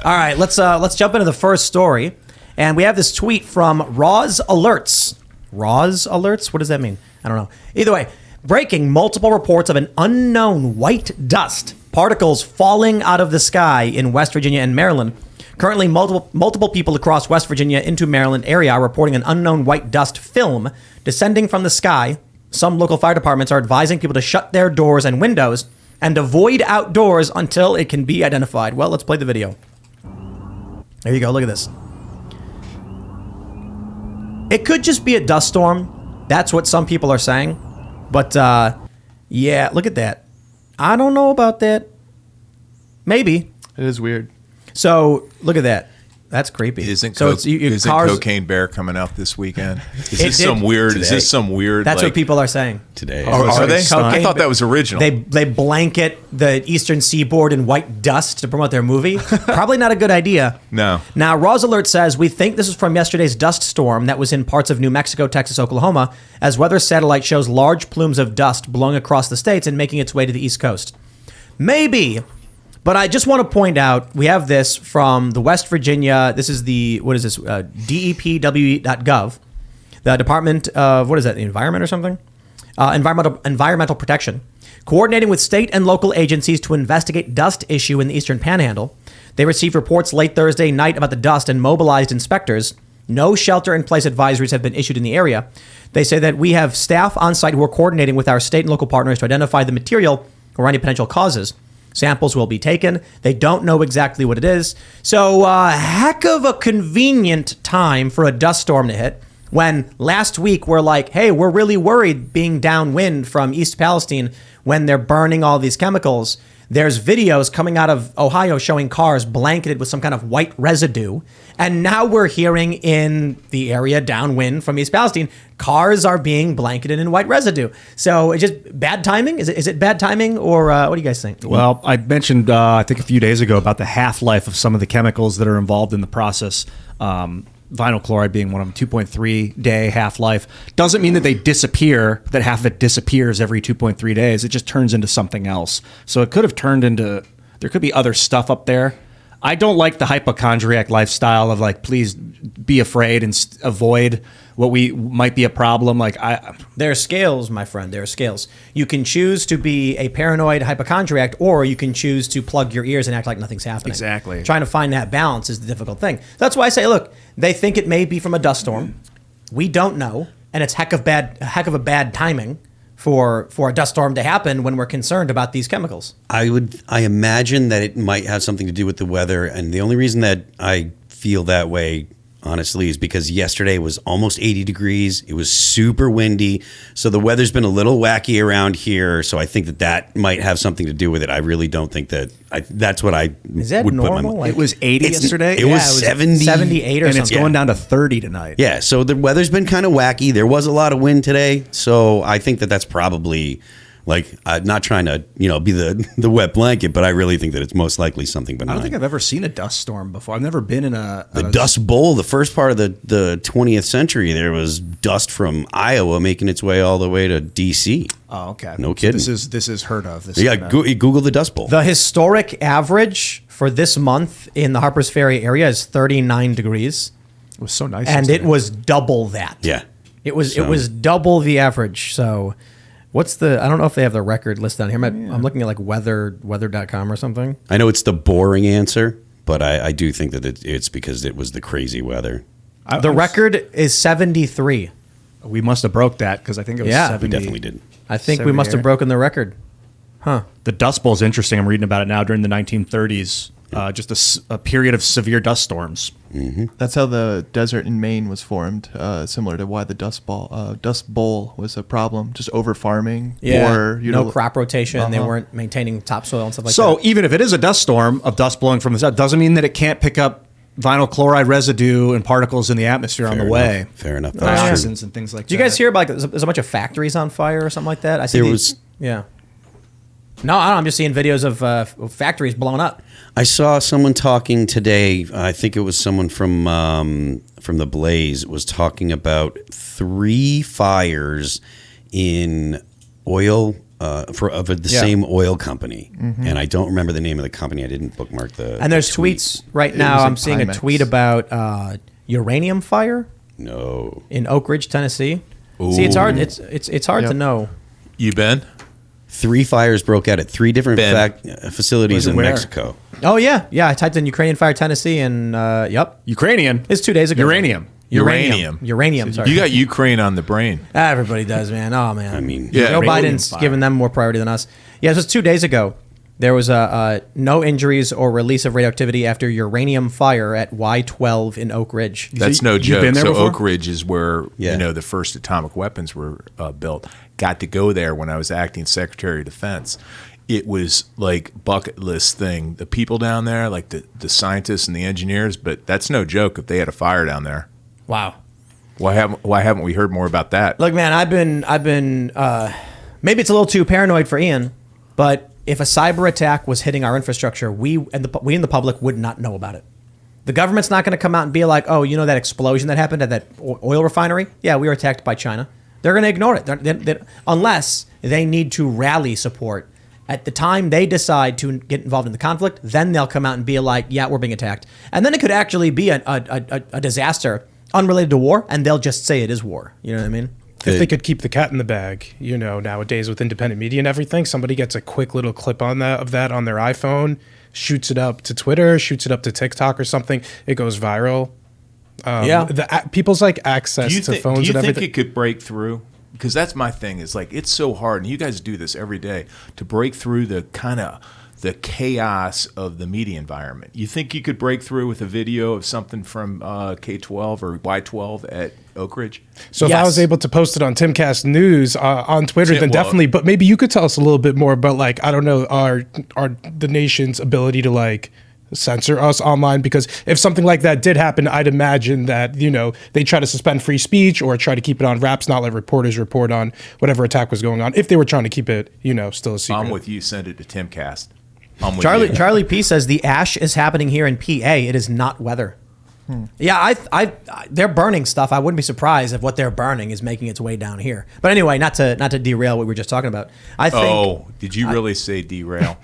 All right, let's jump into the first story, and we have this tweet from Roz Alerts. Roz Alerts? What does that mean? I don't know. Either way, breaking multiple reports of an unknown white dust particles falling out of the sky in West Virginia and Maryland. Currently, multiple people across West Virginia into Maryland area are reporting an unknown white dust film descending from the sky. Some local fire departments are advising people to shut their doors and windows and avoid outdoors until it can be identified. Well, let's play the video. There you go. Look at this. It could just be a dust storm. That's what some people are saying. But, yeah, look at that. I don't know about that. Maybe. It is weird. So look at that. That's creepy. Isn't cars, Cocaine Bear coming out this weekend? Is this some weird? Is this some weird? That's what people are saying today. Are they? I thought that was original. They blanket the Eastern Seaboard in white dust to promote their movie. Probably not a good idea. No. Now, Roz Alert says we think this is from yesterday's dust storm that was in parts of New Mexico, Texas, Oklahoma, as weather satellite shows large plumes of dust blowing across the states and making its way to the East Coast. Maybe. But I just want to point out, we have this from the West Virginia, this is the, what is this, DEPW.gov, the Department of, what is that, the Environment or something? Environmental Protection, coordinating with state and local agencies to investigate dust issue in the Eastern Panhandle. They received reports late Thursday night about the dust and mobilized inspectors. No shelter-in-place advisories have been issued in the area. They say that we have staff on site who are coordinating with our state and local partners to identify the material or any potential causes. Samples will be taken. They don't know exactly what it is. So, heck of a convenient time for a dust storm to hit when last week we're like, hey, we're really worried being downwind from East Palestine when they're burning all these chemicals. There's videos coming out of Ohio showing cars blanketed with some kind of white residue. And now we're hearing in the area downwind from East Palestine, cars are being blanketed in white residue. So it's just bad timing? Is it bad timing, or what do you guys think? Well, I mentioned, I think a few days ago, about the half-life of some of the chemicals that are involved in the process. Vinyl chloride being one of them, 2.3-day half-life. Doesn't mean that they disappear, that half of it disappears every 2.3 days. It just turns into something else. So it could have turned into, there could be other stuff up there. I don't like the hypochondriac lifestyle of like, please be afraid and avoid what we might be a problem. Like there are scales, my friend. There are scales. You can choose to be a paranoid hypochondriac, or you can choose to plug your ears and act like nothing's happening. Exactly. Trying to find that balance is the difficult thing. That's why I say, look, they think it may be from a dust storm. We don't know, and it's heck of a bad timing for a dust storm to happen when we're concerned about these chemicals. I imagine that it might have something to do with the weather, and the only reason that I feel that way, honestly, is because yesterday was almost 80 degrees. It was super windy, so the weather's been a little wacky around here. So I think that might have something to do with it. I really don't think that. That's what I is that would normal? put my. It was 80 yesterday. It was 70, 78 or and something. it's going down to 30 tonight. Yeah, so the weather's been kind of wacky. There was a lot of wind today, so I think that's probably. Like, I'm not trying to, be the wet blanket, but I really think that it's most likely something benign. I don't think I've ever seen a dust storm before. I've never been in a Dust Bowl. The first part of the 20th century, there was dust from Iowa making its way all the way to D.C. Oh, okay. No kidding. So this is heard of. Google the Dust Bowl. The historic average for this month in the Harpers Ferry area is 39 degrees. It was so nice. And it was double that. Yeah. It was double the average. So what's I don't know if they have the record listed on here. I'm looking at like weather.com or something. I know it's the boring answer, but I do think that it's because it was the crazy weather. The record is 73. We must have broke that because I think it was 70. We definitely did. I think we must have broken the record. Huh. The Dust Bowl is interesting. I'm reading about it now during the 1930s. Just a period of severe dust storms. Mm-hmm. That's how the desert in Maine was formed, similar to why the Dust Bowl was a problem. Just over farming. Yeah. Or, no crop rotation. They weren't maintaining topsoil and stuff like that. So even if it is a dust storm of dust blowing from the south, doesn't mean that it can't pick up vinyl chloride residue and particles in the atmosphere on the way. Fair enough. Toxins and things like that. Did you guys hear about there's a bunch of factories on fire or something like that? I see Yeah. No, I don't. I'm just seeing videos of factories blowing up. I saw someone talking today. I think it was someone from the Blaze was talking about 3 fires in oil the same oil company, and I don't remember the name of the company. I didn't bookmark the. And there's tweet. tweets right now. I'm seeing a tweet about uranium fire. No. In Oak Ridge, Tennessee. See, it's hard. It's hard to know. You been? 3 fires broke out at 3 different facilities in where? Mexico. Oh yeah. I typed in Ukrainian fire, Tennessee, and yep, Ukrainian. it's 2 days ago. Uranium. Uranium. Sorry. You got Ukraine on the brain. Everybody does, man. Oh man. I mean, Yeah. Joe Uranium Biden's fire. giving them more priority than us. Yeah, this was 2 days ago. There was no injuries or release of radioactivity after uranium fire at Y12 in Oak Ridge. That's no You've joke. been there So before? Oak Ridge is where Yeah. the first atomic weapons were built. Got to go there when I was acting Secretary of Defense. It was like bucket list thing. The people down there, like the scientists and the engineers, but that's no joke. If they had a fire down there, Wow. why haven't we heard more about that? Look, man, I've been maybe it's a little too paranoid for Ian, but if a cyber attack was hitting our infrastructure, we in the public would not know about it. The government's not going to come out and be like, oh, you know that explosion that happened at that oil refinery? Yeah, we were attacked by China. They're going to ignore it unless they need to rally support. At the time they decide to get involved in the conflict, then they'll come out and be like, yeah, we're being attacked. And then it could actually be a disaster unrelated to war, and they'll just say it is war. You know what I mean? If they could keep the cat in the bag, nowadays with independent media and everything, somebody gets a quick little clip on that on their iPhone, shoots it up to Twitter, shoots it up to TikTok or something, it goes viral. People's access to phones and do you everything. think it could break through? Because that's my thing. Is it's so hard, and you guys do this every day to break through the chaos of the media environment. You think you could break through with a video of something from K12 or Y12 at Oak Ridge? So if I was able to post it on Timcast News on Twitter, then definitely. But maybe you could tell us a little bit more about I don't know, our the nation's ability to censor us online, because if something like that did happen, I'd imagine that they try to suspend free speech or try to keep it on wraps, not let reporters report on whatever attack was going on if they were trying to keep it still a secret. I'm with you. Send it to Timcast. I'm with Charlie you. Charlie P says the ash is happening here in PA. It is not weather. Yeah, I they're burning stuff. I wouldn't be surprised if what they're burning is making its way down here. But anyway, not to derail what we were just talking about. I think. Oh, did you really say derail?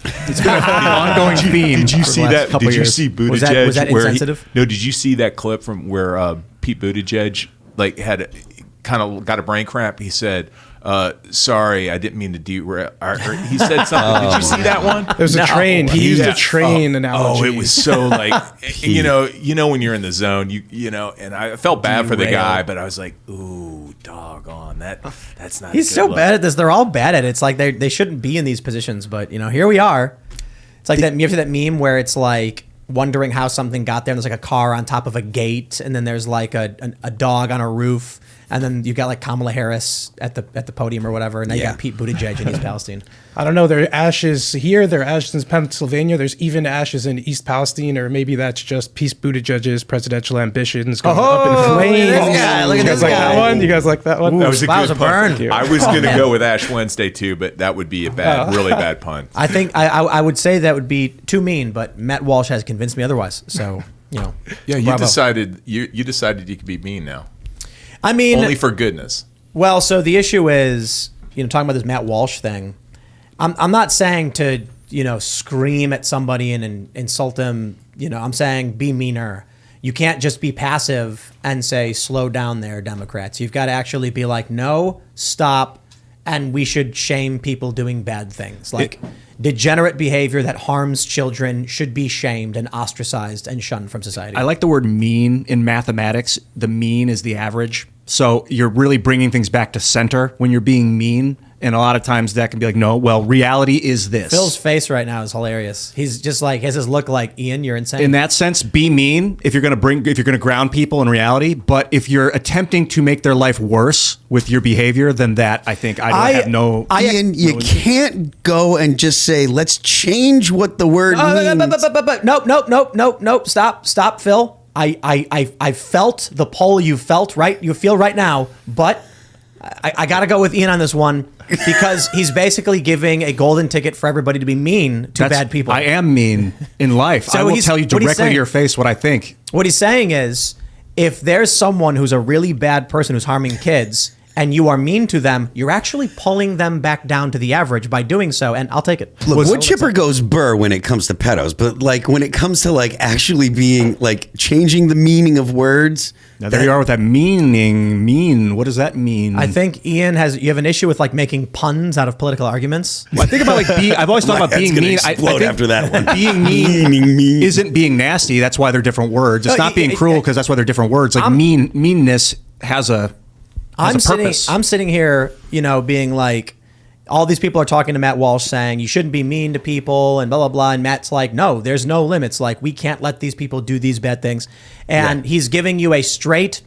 It's been an ongoing theme. Did you for the see last that? couple Did you years. see Buttigieg? Was that where insensitive? No. Did you see that clip from where Pete Buttigieg had kind of got a brain cramp? He said, "Sorry, I didn't mean to derail." Or he said something. Did you see that one? It was a train. He used a train analogy. Oh, it was so you know when you're in the zone, you know, and I felt bad for the guy, but I was like, ooh, doggone, that's not. He's a good so look. bad at this. They're all bad at it. It's like they shouldn't be in these positions, but here we are. It's like that. You ever see that meme where it's like wondering how something got there, and there's like a car on top of a gate, and then there's like a dog on a roof, and then you got like Kamala Harris at the podium or whatever, and then you got Pete Buttigieg in East Palestine. I don't know. There are ashes here. There are ashes in Pennsylvania. There's even ashes in East Palestine, or maybe that's just Pete Buttigieg's presidential ambitions going up in flames. Look at this guy, look at you guys this like guy. that one? You guys like that one? That was a That was good a pun. burn. Thank you. I was going to go with Ash Wednesday too, but that would be a really bad pun. I think I would say that would be too mean, but Matt Walsh has convinced me otherwise. So Yeah, you bravo. decided you decided you could be mean now, I mean, only for goodness. well, so the issue is, talking about this Matt Walsh thing. I'm not saying to scream at somebody and insult them. I'm saying be meaner. You can't just be passive and say slow down there, Democrats. You've got to actually be like, no, stop, and we should shame people doing bad things. Like degenerate behavior that harms children should be shamed and ostracized and shunned from society. I like the word mean in mathematics. The mean is the average. So you're really bringing things back to center when you're being mean. And a lot of times that can be like, no, well, reality is this. Phil's face right now is hilarious. He's just like, he has this look like, Ian, you're insane. In that sense, be mean if you're going to ground people in reality. But if you're attempting to make their life worse with your behavior, then that I think I have no. Ian, you can't go and just say, let's change what the word means. Nope. Stop, Phil. I felt the pull you felt, right? You feel right now, but I got to go with Ian on this one because he's basically giving a golden ticket for everybody to be mean to bad people. I am mean in life. So I will he's- tell you what he's directly saying- to your face what I think. What he's saying is, if there's someone who's a really bad person who's harming kids, and you are mean to them, you're actually pulling them back down to the average by doing so, and I'll take it. Look, wood chipper goes burr when it comes to pedos, but like when it comes to like actually being like changing the meaning of words. Now there you are with that mean. What does that mean? I think Ian you have an issue with like making puns out of political arguments. Well, I think about like I've always thought My about being head's gonna mean. explode after that one. Being mean isn't being nasty. That's why they're different words. It's not being cruel because that's why they're different words. Like meanness has a purpose. I'm sitting here, being like, all these people are talking to Matt Walsh saying you shouldn't be mean to people and blah, blah, blah. And Matt's like, no, there's no limits. Like, we can't let these people do these bad things. And he's giving you a straight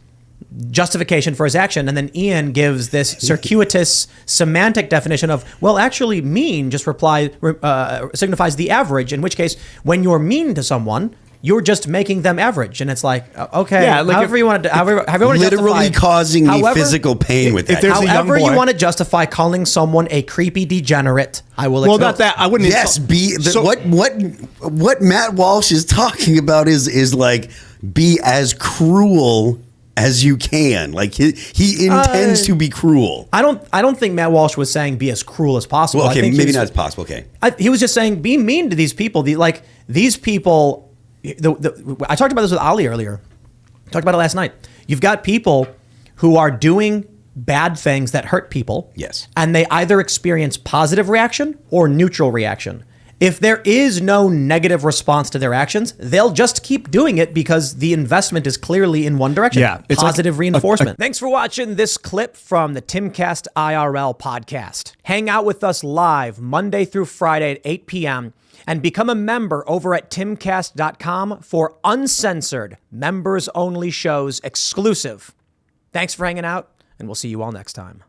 justification for his action. And then Ian gives this circuitous semantic definition of, well, actually mean just signifies the average, in which case when you're mean to someone, you're just making them average. And it's like, okay, however you want to literally causing me physical pain with that. However you want to justify calling someone a creepy degenerate, I will accept. Well, not that. I wouldn't. Yes, what Matt Walsh is talking about is like be as cruel as you can. Like he intends to be cruel. I don't think Matt Walsh was saying be as cruel as possible. Well, okay, I think maybe not as possible. Okay, he was just saying be mean to these people. These people. I talked about this with Ali earlier. I talked about it last night. You've got people who are doing bad things that hurt people. Yes. And they either experience positive reaction or neutral reaction. If there is no negative response to their actions, they'll just keep doing it because the investment is clearly in one direction. Yeah, it's positive reinforcement. Thanks for watching this clip from the Timcast IRL podcast. Hang out with us live Monday through Friday at 8 p.m. and become a member over at timcast.com for uncensored, members-only shows exclusive. Thanks for hanging out, and we'll see you all next time.